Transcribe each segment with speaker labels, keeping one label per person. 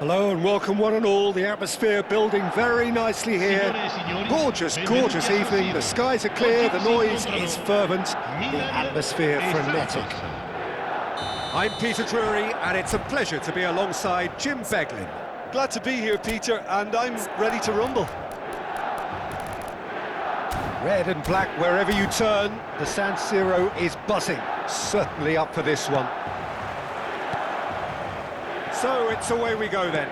Speaker 1: Hello and welcome one and all, the atmosphere building very nicely here. Gorgeous, gorgeous evening, the skies are clear, the noise is fervent, the atmosphere frenetic. I'm Peter Drury and it's a pleasure to be alongside Jim Beglin.
Speaker 2: Glad to be here, Peter, and I'm ready to rumble.
Speaker 1: Red and black wherever you turn, the San Siro is buzzing, certainly up for this one. So it's away we go then.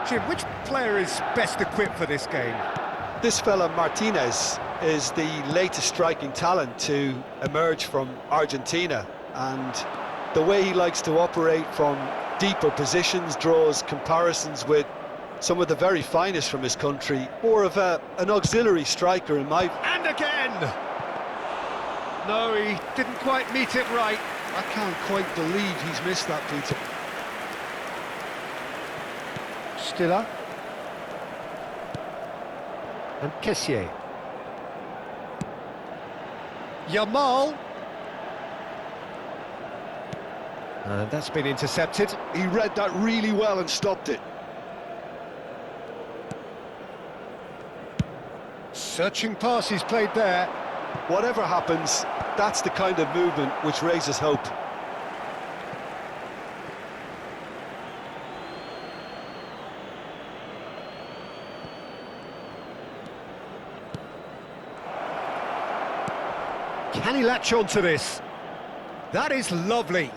Speaker 1: Jim, which player is best equipped for this game?
Speaker 2: This fella Martinez is the latest striking talent to emerge from Argentina, and the way he likes to operate from deeper positions draws comparisons with some of the very finest from his country. More of an auxiliary striker in my...
Speaker 1: And again! No, he didn't quite meet it right.
Speaker 2: I can't quite believe he's missed that, Peter.
Speaker 1: Stiller. And Kessié. Yamal. And that's been intercepted.
Speaker 2: He read that really well and stopped it.
Speaker 1: Searching pass he's played there.
Speaker 2: Whatever happens, that's the kind of movement which raises hope.
Speaker 1: Can he latch on to this? That is lovely.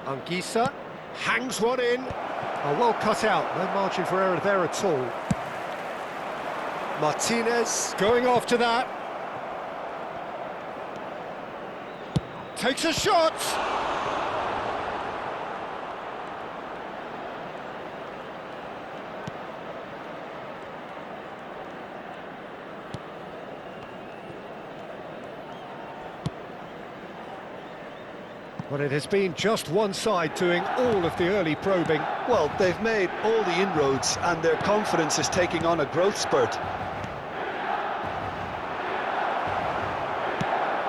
Speaker 1: Anguissa hangs one in. Oh, well cut out, no margin for error there at all. Martinez going after that. Takes a shot. But it has been just one side doing all of the early probing.
Speaker 2: Well, they've made all the inroads and their confidence is taking on a growth spurt.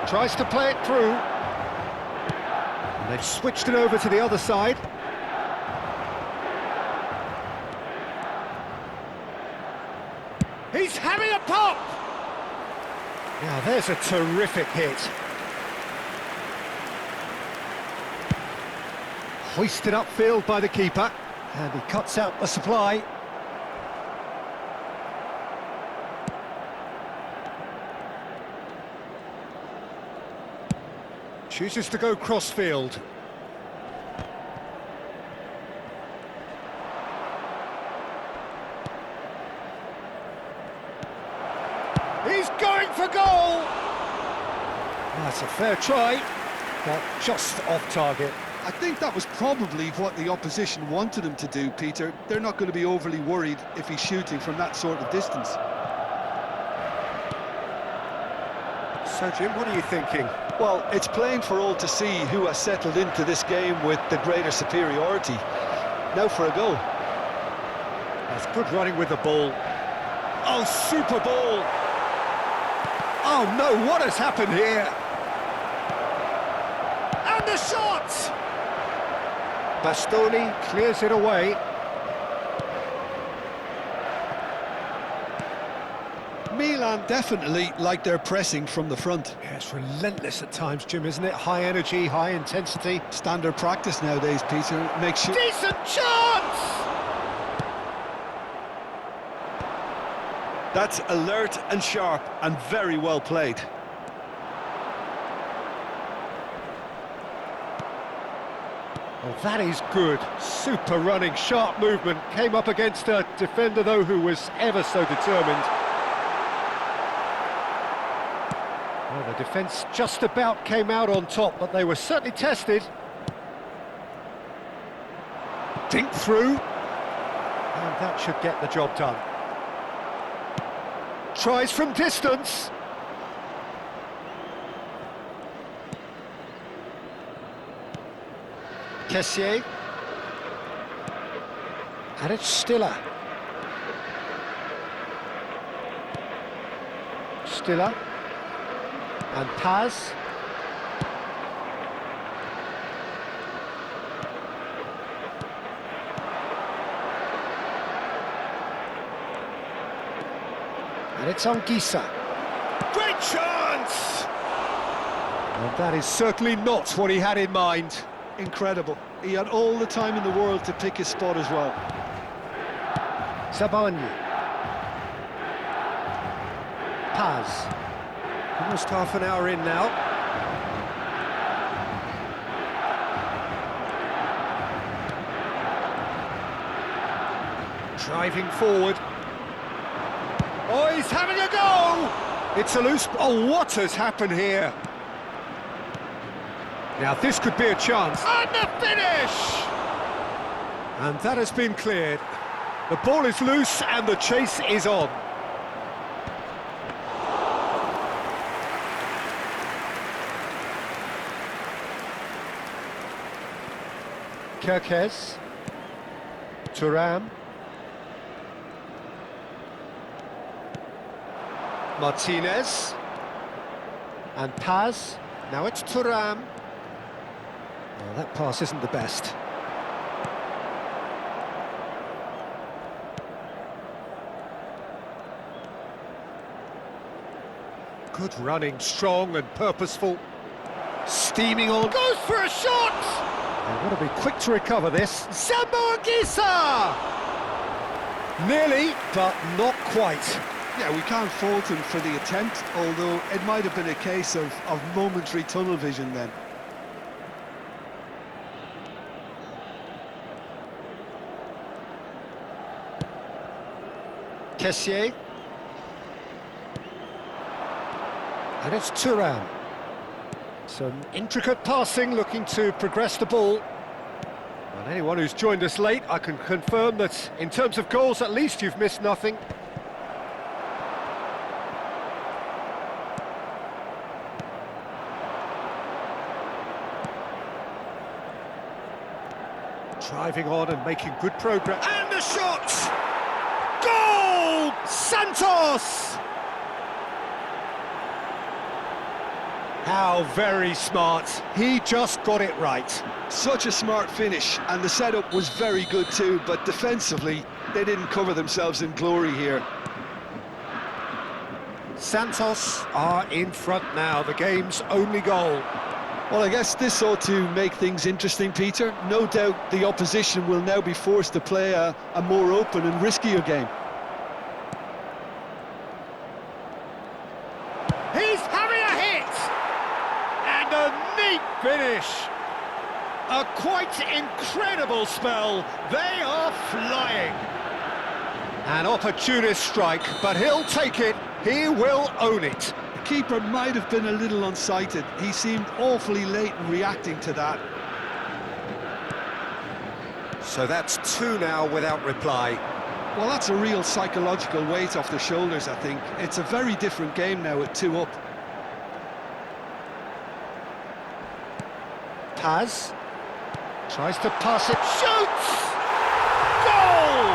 Speaker 1: Tries to play it through. And they've switched it over to the other side. He's having a pop! Now there's a terrific hit. Hoisted upfield by the keeper, and he cuts out the supply. Chooses to go cross-field. He's going for goal! That's a fair try, but just off target.
Speaker 2: I think that was probably what the opposition wanted him to do, Peter. They're not going to be overly worried if he's shooting from that sort of distance.
Speaker 1: So, Jim, what are you thinking?
Speaker 2: Well, it's plain for all to see who has settled into this game with the greater superiority. Now for a goal.
Speaker 1: That's good running with the ball. Oh, super ball! Oh no, what has happened here? And the shot! Bastoni clears it away.
Speaker 2: Milan definitely like their pressing from the front.
Speaker 1: Yeah, it's relentless at times, Jim, isn't it? High energy, high intensity.
Speaker 2: Standard practice nowadays, Peter. Makes sure...
Speaker 1: Decent chance!
Speaker 2: That's alert and sharp and very well played.
Speaker 1: Oh, that is good. Super running, sharp movement. Came up against a defender, though, who was ever so determined. Well, the defence just about came out on top, but they were certainly tested. Dink through. And that should get the job done. Tries from distance. Kessié. And it's Stiller. Stiller. And Paz. And it's Anguissa. Great chance! And that is certainly not what he had in mind.
Speaker 2: Incredible. He had all the time in the world to pick his spot as well.
Speaker 1: Sabani. Paz. Almost half an hour in now. Driving forward. Oh, he's having a go! It's a loose... Oh, what has happened here? Now, this could be a chance. And the finish! And that has been cleared. The ball is loose and the chase is on. Kerkez. Thuram. Martinez. And Paz. Now it's Thuram. Well, that pass isn't the best. Good running, strong and purposeful. Steaming on, goes for a shot! They want to be quick to recover this. Sambo Anguissa! Nearly, but not quite.
Speaker 2: Yeah, we can't fault him for the attempt, although it might have been a case of momentary tunnel vision then.
Speaker 1: Kessié. And it's Thuram. Some intricate passing, looking to progress the ball. And anyone who's joined us late, I can confirm that in terms of goals, at least you've missed nothing. Driving on and making good progress. And the shot! Goal! Santos! How very smart. He just got it right.
Speaker 2: Such a smart finish, and the setup was very good too, but defensively, they didn't cover themselves in glory here.
Speaker 1: Santos are in front now, the game's only goal.
Speaker 2: Well, I guess this ought to make things interesting, Peter. No doubt the opposition will now be forced to play a more open and riskier game.
Speaker 1: He's having a hit! And a neat finish! A quite incredible spell. They are flying. An opportunist strike, but he'll take it. He will own it.
Speaker 2: The keeper might have been a little unsighted. He seemed awfully late in reacting to that.
Speaker 1: So that's two now without reply.
Speaker 2: Well, that's a real psychological weight off the shoulders, I think. It's a very different game now with 2 up.
Speaker 1: Paz tries to pass it, shoots! Goal!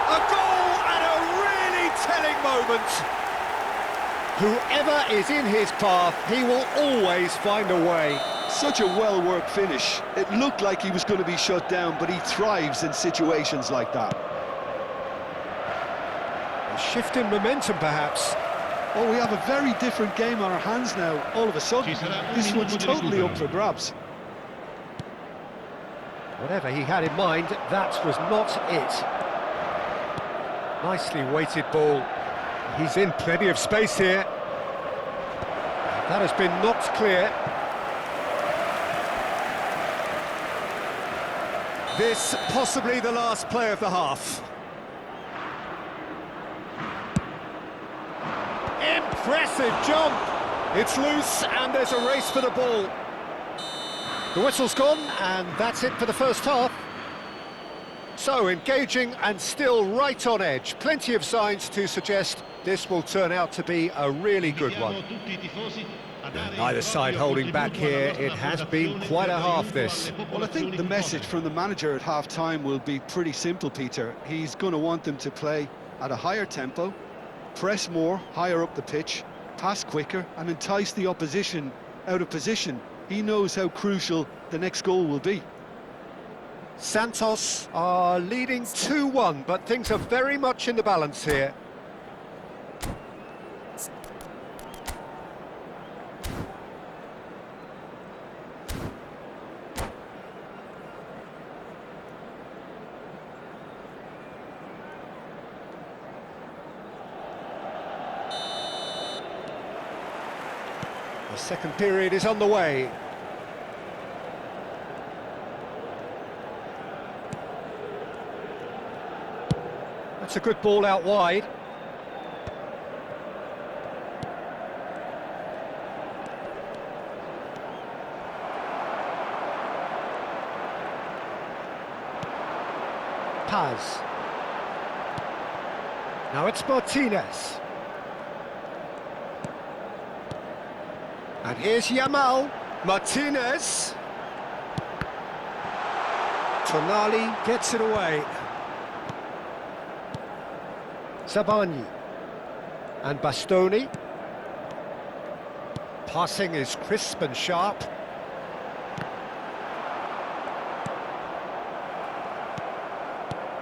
Speaker 1: A goal at a really telling moment. Whoever is in his path, he will always find a way.
Speaker 2: Such a well-worked finish. It looked like he was going to be shut down, but he thrives in situations like that.
Speaker 1: A shift in momentum, perhaps.
Speaker 2: Oh, we have a very different game on our hands now. All of a sudden, this one's totally up for grabs.
Speaker 1: Whatever he had in mind, that was not it. Nicely weighted ball. He's in plenty of space here. That has been knocked clear. This possibly the last play of the half. Impressive jump! It's loose and there's a race for the ball. The whistle's gone and that's it for the first half. So engaging and still right on edge. Plenty of signs to suggest this will turn out to be a really good one. Neither side holding back here. It has been quite a half, this.
Speaker 2: Well, I think the message from the manager at half-time will be pretty simple, Peter. He's going to want them to play at a higher tempo, press more, higher up the pitch, pass quicker, and entice the opposition out of position. He knows how crucial the next goal will be.
Speaker 1: Santos are leading 2-1, but things are very much in the balance here. The second period is on the way. That's a good ball out wide. Paz. Now it's Martinez. And here's Yamal. Martinez. Tonali gets it away. Zabani and Bastoni. Passing is crisp and sharp.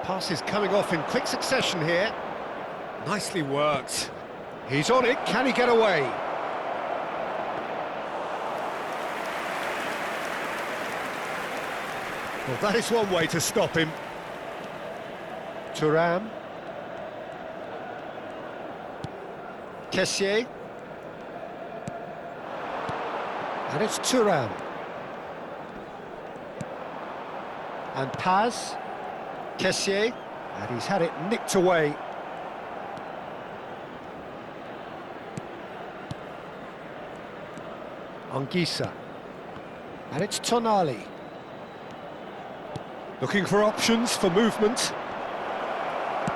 Speaker 1: Pass is coming off in quick succession here. Nicely worked. He's on it, can he get away? Well, that is one way to stop him. Thuram. Kessié. And it's Thuram. And Paz. Kessié. And he's had it nicked away. Anguissa. And it's Tonali. Looking for options for movement.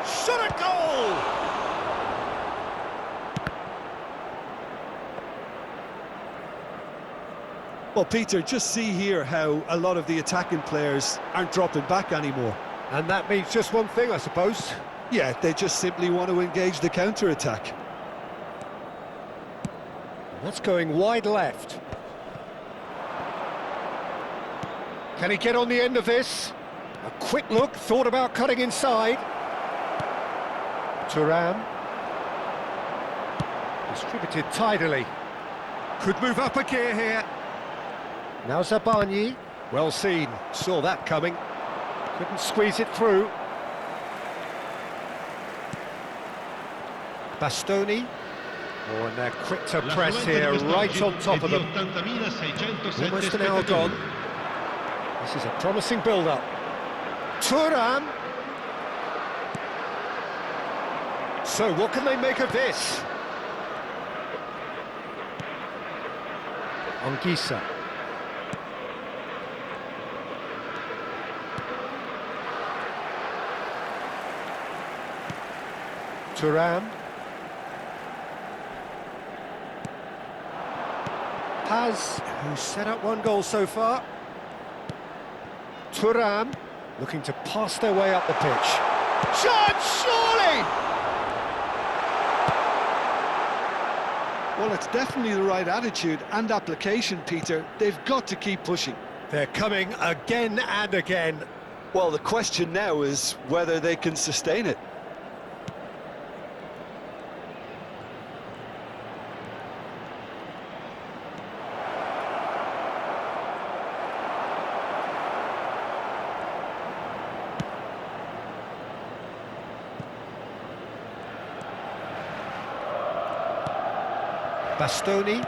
Speaker 1: Shot a goal!
Speaker 2: Well, Peter, just see here how a lot of the attacking players aren't dropping back anymore.
Speaker 1: And that means just one thing, I suppose.
Speaker 2: Yeah, they just simply want to engage the counter-attack.
Speaker 1: That's going wide left. Can he get on the end of this? A quick look, thought about cutting inside. Thuram. Distributed tidily. Could move up a gear here. Now Zabani. Well seen, saw that coming. Couldn't squeeze it through. Bastoni. Oh, and they're quick to press here, right on top of them. Almost an hour gone. This is a promising build-up. Thuram. So, what can they make of this? Anguissa. Thuram. Paz, who's set up one goal so far. Thuram, looking to pass their way up the pitch. Shot, surely!
Speaker 2: Well, it's definitely the right attitude and application, Peter. They've got to keep pushing.
Speaker 1: They're coming again and again.
Speaker 2: Well, the question now is whether they can sustain it.
Speaker 1: Bastoni.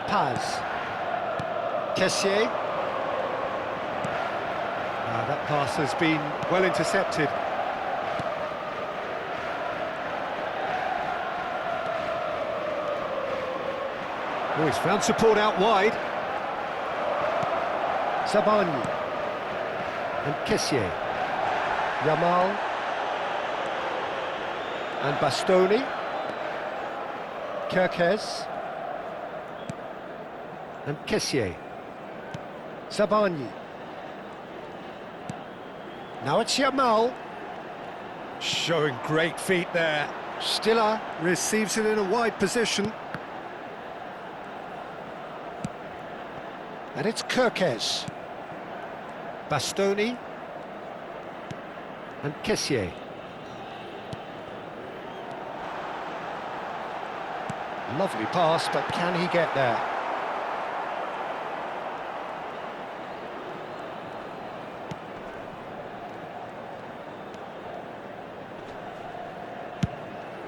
Speaker 1: Paz. Kessié. That pass has been well intercepted. Oh, he's found support out wide. Zabani. And Kessié. Yamal. And Bastoni. Kirkes and Kessié. Zabani. Now it's Yamal. Showing great feet there. Stiller receives it in a wide position. And it's Kirkes. Bastoni and Kessié. Lovely pass, but can he get there?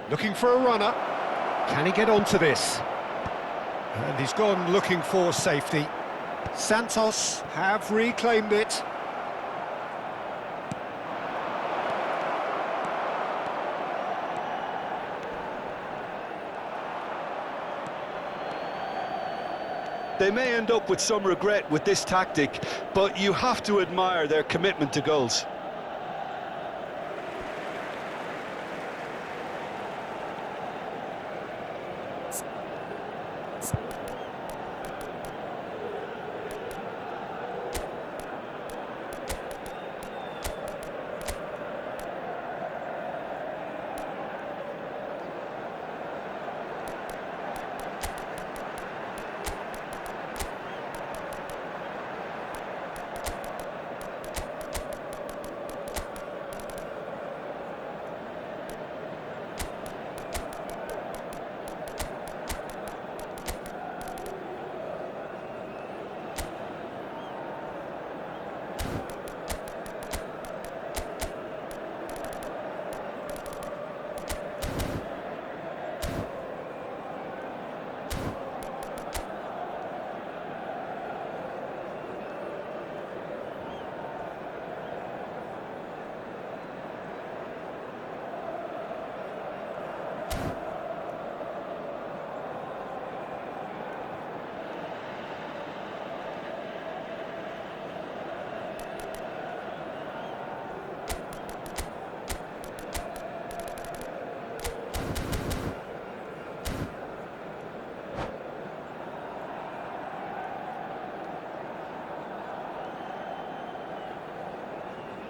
Speaker 1: Looking for a runner. Can he get onto this? And he's gone looking for safety. Santos have reclaimed it.
Speaker 2: They may end up with some regret with this tactic, but you have to admire their commitment to goals.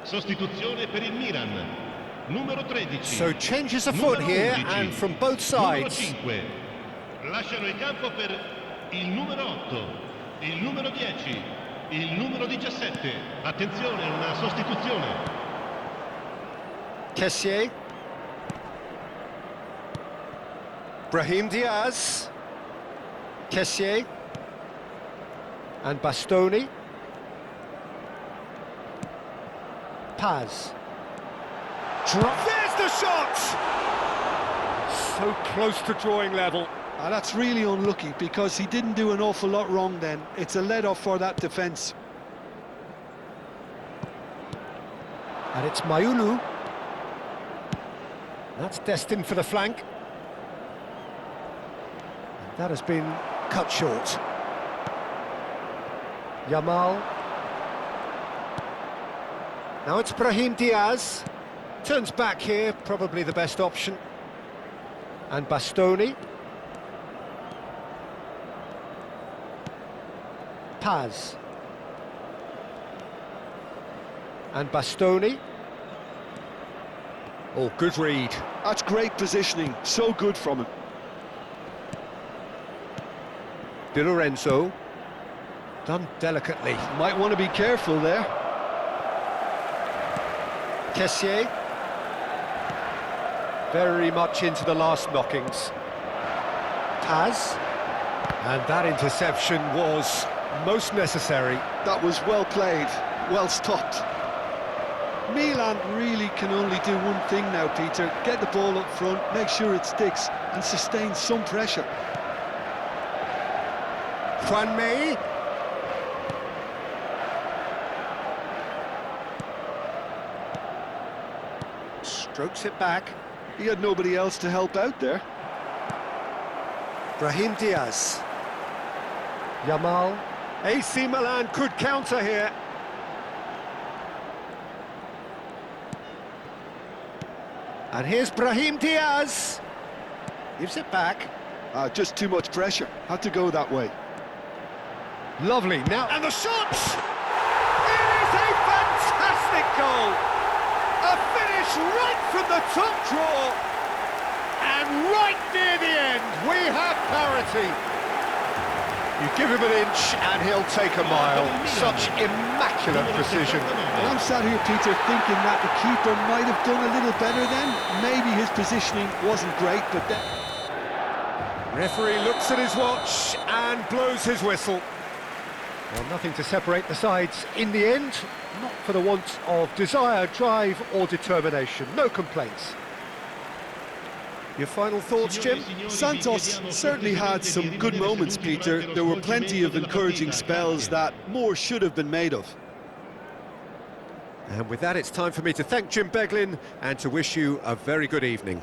Speaker 3: Sostituzione per il Milan. Numero 13.
Speaker 1: So changes afoot here, and from both sides.
Speaker 3: Numero 5. Lasciano il campo per il numero 8, il numero 10, il numero 17. Attenzione, una sostituzione.
Speaker 1: Kessié. Brahim Diaz. Kessié. And Bastoni. Paz. There's the shot! So close to drawing level.
Speaker 2: That's really unlucky because he didn't do an awful lot wrong then. It's a let-off for that defence.
Speaker 1: And it's Mayulu. That's destined for the flank. And that has been cut short. Yamal. Now it's Brahim Diaz. Turns back here, probably the best option. And Bastoni. Paz. And Bastoni. Oh, good read.
Speaker 2: That's great positioning, so good from him.
Speaker 1: Di Lorenzo. Done delicately.
Speaker 2: Might want to be careful there.
Speaker 1: Kessié. Very much into the last knockings. Paz. And that interception was most necessary.
Speaker 2: That was well played, well stopped. Milan really can only do one thing now, Peter. Get the ball up front, make sure it sticks, and sustain some pressure.
Speaker 1: Juan May. Strokes it back.
Speaker 2: He had nobody else to help out there.
Speaker 1: Brahim Diaz. Yamal. AC Milan could counter here. And here's Brahim Diaz. Gives it back.
Speaker 2: Just too much pressure. Had to go that way.
Speaker 1: Lovely. Now, and the shot! It is a fantastic goal! A finish right from the top draw. And right near the end, we have parity. You give him an inch and he'll take a mile. Such immaculate precision.
Speaker 2: And I'm sat here, Peter, thinking that the keeper might have done a little better then. Maybe his positioning wasn't great, but then...
Speaker 1: Referee looks at his watch and blows his whistle. Well, nothing to separate the sides in the end, not for the want of desire, drive or determination. No complaints. Your final thoughts, Jim?
Speaker 2: Santos certainly had some good moments, Peter. There were plenty of encouraging spells that more should have been made of.
Speaker 1: And with that, it's time for me to thank Jim Beglin and to wish you a very good evening.